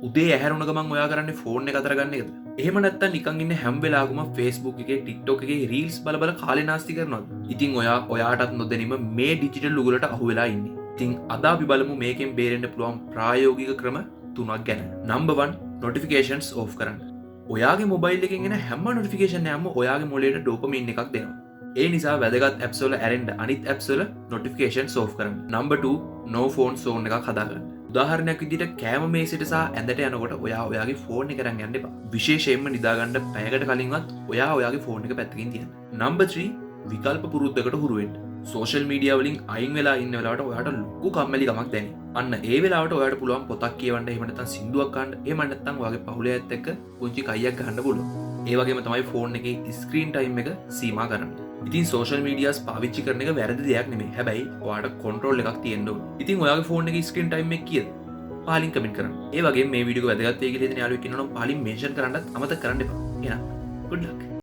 උදේ ඇහැරුණ ගමන් ඔයා කරන්නේ ෆෝන් එක අතර ගන්න එකද? එහෙම නැත්නම් නිකන් ඉන්නේ හැම වෙලාවකම Facebook එකේ TikTok එකේ රීල්ස් බල බල කාලේ නාස්ති කරනවද? ඉතින් ඔයාටත් නොදැනීම මේ ඩිජිටල් උගලට අහු වෙලා ඉන්නේ. ඉතින් අද අපි බලමු මේකෙන් බේරෙන්න පුළුවන් ප්‍රායෝගික ක්‍රම 3ක් ගැන. number 1 notifications off කරන්න. ඔයාගේ මොබයිල් එකෙන් එන හැම නොටිෆිකේෂන් එකක්ම ඔයාගේ මොළයට ඩෝපමින් එකක් දෙනවා. ඒ නිසා වැදගත් apps වල ඇරෙන්න අනිත් apps වල notifications off කරන්න. number 2 no phone zone එකක් හදාගන්න. උදාහරණයක් විදිහට කෑම මේසෙට සහ ඇඳට යනකොට ඔයාගේ ෆෝන් එක අරන් යන්න එපා. විශේෂයෙන්ම නිදාගන්න පැයකට කලින්වත් ඔයාගේ ෆෝන් එක පැත්තකින් තියන්න. number 3 විකල්ප පුරුද්දකට හුරු වෙන්න. සෝෂල් මීඩියා වලින් අයින් වෙලා ඉන්න වෙලාවට ඔයාට ලොකු කම්මැලි කමක් දැනේ. අන්න ඒ වෙලාවට ඔයාට පුළුවන් පොතක් කියවන්න, එහෙම නැත්නම් සින්දුවක් අහන්න, එහෙම නැත්නම් ඔයාගේ පවුලේ අයත් එක්ක පුංචි කයියක් ගහන්න පුළුවන්. ඒ වගේම තමයි ෆෝන් එකේ ස්ක්‍රීන් ටයිම් එක සීමා කරන්න. ඉතින් සෝෂල් මීඩියාස් පාවිච්චි කරන එක වැරදි දෙයක් නෙමෙයි. හැබැයි ඔයාට කන්ට්‍රෝල් එකක් තියෙන්න ඕනේ. ඉතින් ඔයාගේ ෆෝන් එකේ ස්ක්‍රීන් ටයිම් එක කීයද? පහලින් කමෙන්ට් කරන්න. ඒ වගේම මේ වීඩියෝ එක වැදගත් වෙයි කියලා හිතන යාළුවෙක් ඉන්නවනම් පහලින් මෙන්ෂන් කරන්නත් අමතක කරන්න එපා. එහෙනම් good luck.